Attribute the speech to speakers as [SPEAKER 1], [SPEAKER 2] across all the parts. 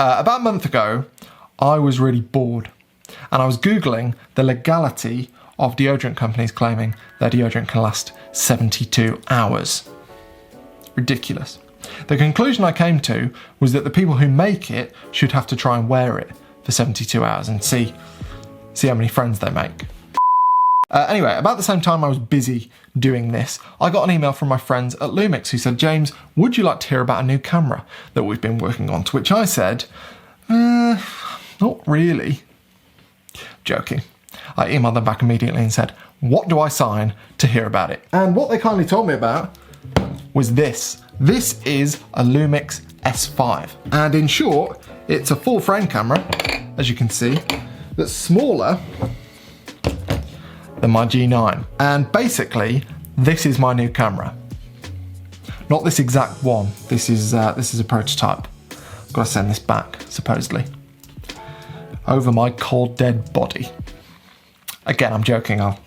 [SPEAKER 1] About a month ago, I was really bored and I was Googling the legality of deodorant companies claiming their deodorant can last 72 hours. Ridiculous. The conclusion I came to was that the people who make it should have to try and wear it for 72 hours and see how many friends they make. Anyway, about the same time I was busy doing this, I got an email from my friends at Lumix who said, James, would you like to hear about a new camera that we've been working on? To which I said, not really. Joking. I emailed them back immediately and said, what do I sign to hear about it? And what they kindly told me about was this. This is a Lumix S5. And in short, it's a full frame camera, as you can see, that's smaller than my G9. And basically, this is my new camera. Not this exact one. This is a prototype. I've got to send this back, supposedly. Over my cold dead body. Again, I'm joking. I'll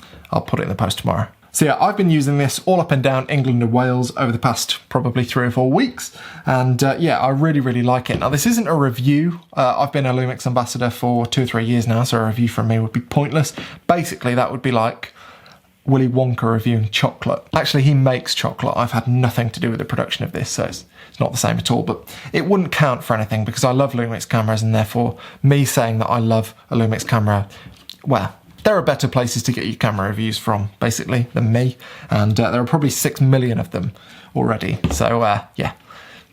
[SPEAKER 1] put it in the post tomorrow. So yeah, I've been using this all up and down England and Wales over the past probably 3 or 4 weeks. And yeah, I really, really like it. Now, this isn't a review. I've been a Lumix ambassador for 2 or 3 years now, so a review from me would be pointless. Basically, that would be like Willy Wonka reviewing chocolate. Actually, he makes chocolate. I've had nothing to do with the production of this, so it's not the same at all. But it wouldn't count for anything because I love Lumix cameras, and therefore me saying that I love a Lumix camera, well, there are better places to get your camera reviews from, basically, than me. And there are probably 6 million of them already. So, yeah,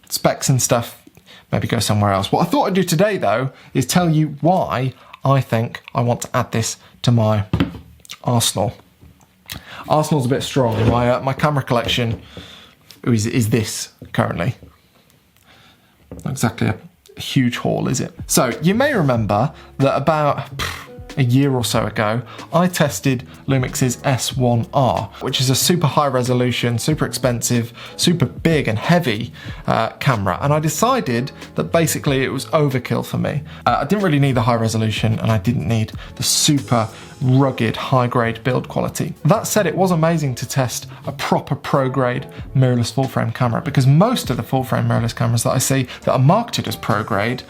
[SPEAKER 1] specs and stuff, maybe go somewhere else. What I thought I'd do today, though, is tell you why I think I want to add this to my arsenal. Arsenal's a bit strong. My camera collection is this, currently. Not exactly a huge haul, is it? So, you may remember that about a year or so ago, I tested Lumix's S1R, which is a super high resolution, super expensive, super big and heavy camera. And I decided that basically it was overkill for me. I didn't really need the high resolution and I didn't need the super rugged high grade build quality. That said, it was amazing to test a proper pro grade mirrorless full frame camera, because most of the full frame mirrorless cameras that I see that are marketed as pro grade,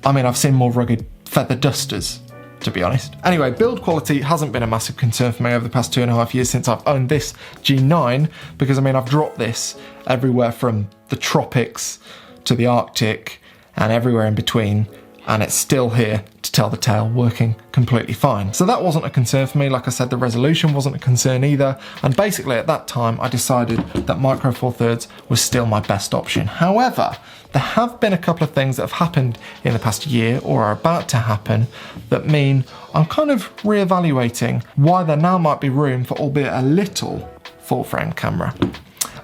[SPEAKER 1] I mean, I've seen more rugged feather dusters, to be honest. Anyway, build quality hasn't been a massive concern for me over the past 2.5 years since I've owned this G9, because I mean, I've dropped this everywhere from the tropics to the Arctic and everywhere in between, and it's still here to tell the tale, working completely fine. So that wasn't a concern for me. Like I said, the resolution wasn't a concern either. And basically at that time, I decided that Micro Four Thirds was still my best option. However, there have been a couple of things that have happened in the past year or are about to happen that mean I'm kind of reevaluating why there now might be room for, albeit a little, full frame camera.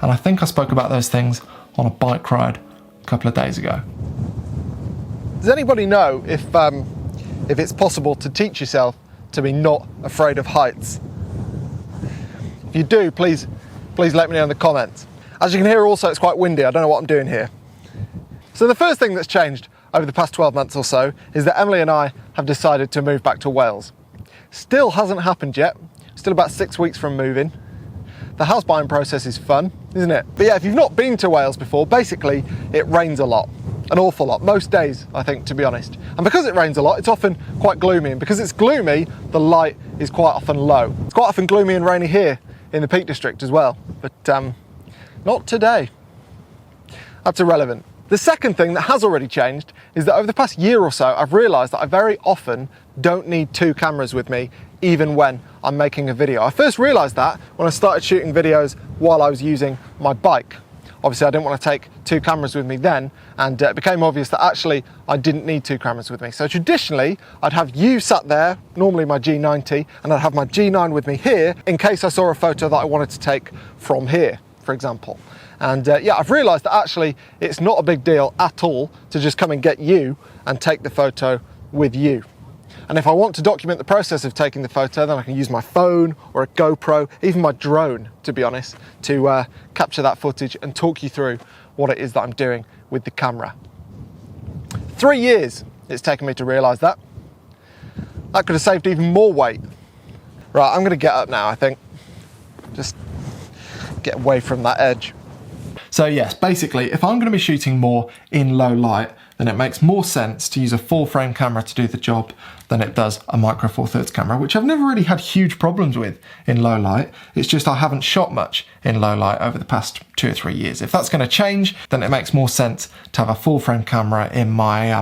[SPEAKER 1] And I think I spoke about those things on a bike ride a couple of days ago.
[SPEAKER 2] Does anybody know if it's possible to teach yourself to be not afraid of heights? If you do, please let me know in the comments. As you can hear also, it's quite windy. I don't know what I'm doing here. So the first thing that's changed over the past 12 months or so is that Emily and I have decided to move back to Wales. Still hasn't happened yet. Still about 6 weeks from moving. The house buying process is fun, isn't it? But yeah, if you've not been to Wales before, basically it rains a lot. An awful lot, most days, I think, to be honest. And because it rains a lot, it's often quite gloomy. And because it's gloomy, the light is quite often low. It's quite often gloomy and rainy here in the Peak District as well. But not today. That's irrelevant. The second thing that has already changed is that over the past year or so, I've realised that I very often don't need 2 cameras with me, even when I'm making a video. I first realised that when I started shooting videos while I was using my bike. Obviously, I didn't want to take 2 cameras with me then, and it became obvious that actually I didn't need 2 cameras with me. So traditionally, I'd have you sat there, normally my G90, and I'd have my G9 with me here in case I saw a photo that I wanted to take from here, for example. And yeah, I've realised that actually it's not a big deal at all to just come and get you and take the photo with you. And if I want to document the process of taking the photo, then I can use my phone or a GoPro, even my drone, to be honest, to capture that footage and talk you through what it is that I'm doing with the camera. 3 years it's taken me to realise that. That could have saved even more weight. Right, I'm going to get up now, I think. Just get away from that edge.
[SPEAKER 1] So yes, basically, if I'm going to be shooting more in low light, then it makes more sense to use a full frame camera to do the job than it does a micro four thirds camera, which I've never really had huge problems with in low light. It's just I haven't shot much in low light over the past 2 or 3 years. If that's going to change, then it makes more sense to have a full frame camera in my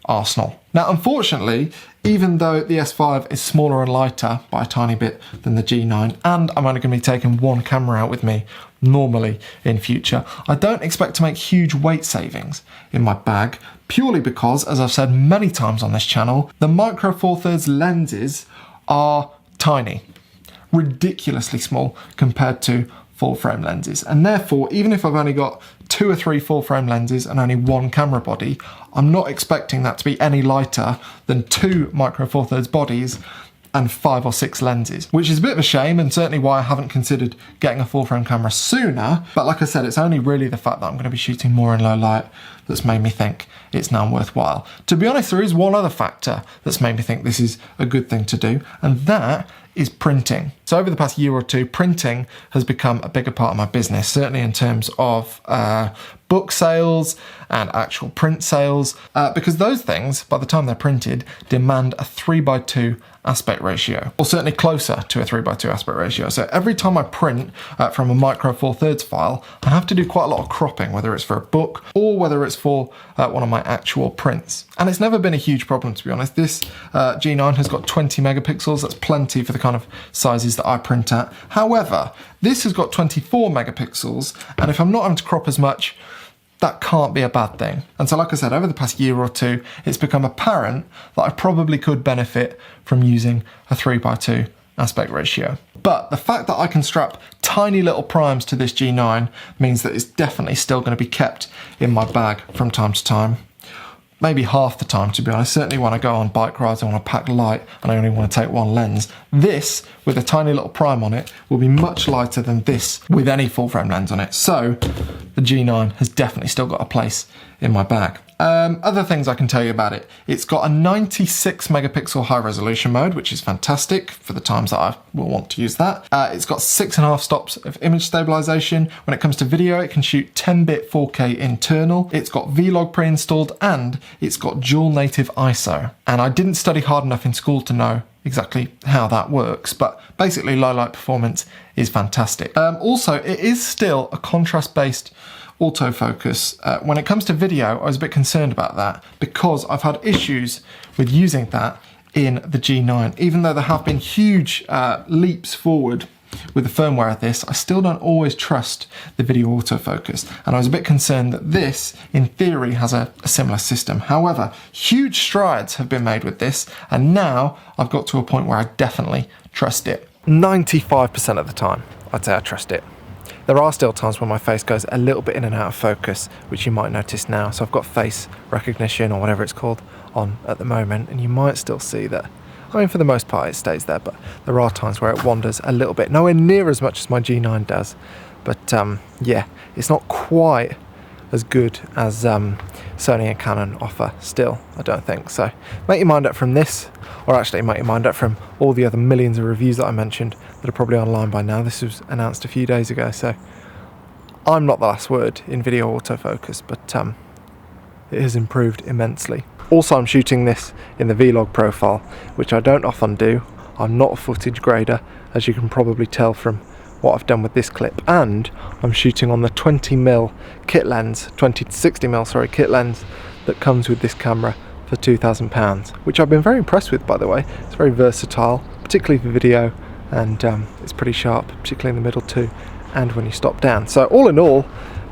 [SPEAKER 1] arsenal. Now, unfortunately, even though the S5 is smaller and lighter by a tiny bit than the G9, and I'm only going to be taking one camera out with me normally in future, I don't expect to make huge weight savings in my bag, purely because, as I've said many times on this channel, the micro four thirds lenses are tiny, ridiculously small compared to full frame lenses. And therefore, even if I've only got 2 or 3 full frame lenses and only one camera body, I'm not expecting that to be any lighter than 2 micro four thirds bodies and 5 or 6 lenses, which is a bit of a shame and certainly why I haven't considered getting a full frame camera sooner. But like I said, it's only really the fact that I'm going to be shooting more in low light that's made me think it's now worthwhile. To be honest, there is one other factor that's made me think this is a good thing to do, and that is printing. So over the past year or two, printing has become a bigger part of my business, certainly in terms of book sales and actual print sales, because those things, by the time they're printed, demand a 3:2 aspect ratio, or certainly closer to a 3:2 aspect ratio. So every time I print from a micro four thirds file, I have to do quite a lot of cropping, whether it's for a book or whether it's for one of my actual prints. And it's never been a huge problem, to be honest. This G9 has got 20 megapixels. That's plenty for the kind of sizes that I print at. However, this has got 24 megapixels, and if I'm not having to crop as much, that can't be a bad thing. And so, like I said, over the past year or two, it's become apparent that I probably could benefit from using a 3:2 aspect ratio. But the fact that I can strap tiny little primes to this G9 means that it's definitely still going to be kept in my bag from time to time. Maybe half the time, to be honest. Certainly when I go on bike rides, I want to pack light and I only want to take one lens. This, with a tiny little prime on it, will be much lighter than this with any full frame lens on it. So the G9 has definitely still got a place in my bag. Other things I can tell you about it. It's got a 96 megapixel high resolution mode, which is fantastic for the times that I will want to use that. It's got 6.5 stops of image stabilization. When it comes to video, it can shoot 10-bit 4K internal. It's got Vlog pre-installed and it's got dual native ISO. And I didn't study hard enough in school to know exactly how that works, but basically low light performance is fantastic. Also, it is still a contrast-based autofocus. When it comes to video, I was a bit concerned about that because I've had issues with using that in the G9. Even though there have been huge leaps forward with the firmware of this, I still don't always trust the video autofocus. And I was a bit concerned that this, in theory, has a similar system. However, huge strides have been made with this, and now I've got to a point where I definitely trust it. 95% of the time, I'd say I trust it. There are still times when my face goes a little bit in and out of focus, which you might notice now. So I've got face recognition, or whatever it's called, on at the moment, and you might still see that. I mean, for the most part, it stays there, but there are times where it wanders a little bit. Nowhere near as much as my G9 does, but yeah, it's not quite as good as Sony and Canon offer still, I don't think. So make your mind up from this, or actually make your mind up from all the other millions of reviews that I mentioned that are probably online by now. This was announced a few days ago, so I'm not the last word in video autofocus, but it has improved immensely. Also, I'm shooting this in the Vlog profile, which I don't often do. I'm not a footage grader, as you can probably tell from what I've done with this clip, and I'm shooting on the 20mm kit lens, 20 to 60mm, sorry, kit lens that comes with this camera for £2,000, which I've been very impressed with, by the way. It's very versatile, particularly for video, and it's pretty sharp, particularly in the middle too, and when you stop down. So all in all,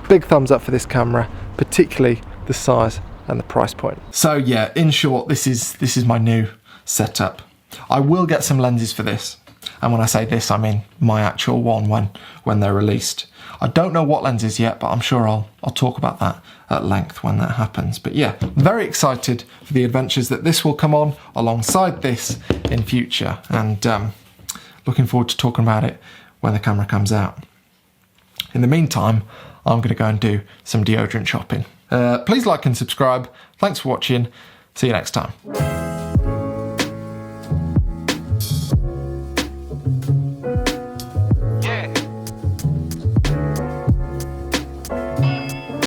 [SPEAKER 1] big thumbs up for this camera, particularly the size and the price point. So yeah, in short, this is my new setup. I will get some lenses for this, and when I say this, I mean my actual one when they're released. I don't know what lenses yet, but I'm sure I'll talk about that at length when that happens. But yeah, very excited for the adventures that this will come on alongside this in future, and looking forward to talking about it when the camera comes out. In the meantime, I'm going to go and do some deodorant shopping. Please like and subscribe. Thanks for watching. See you next time.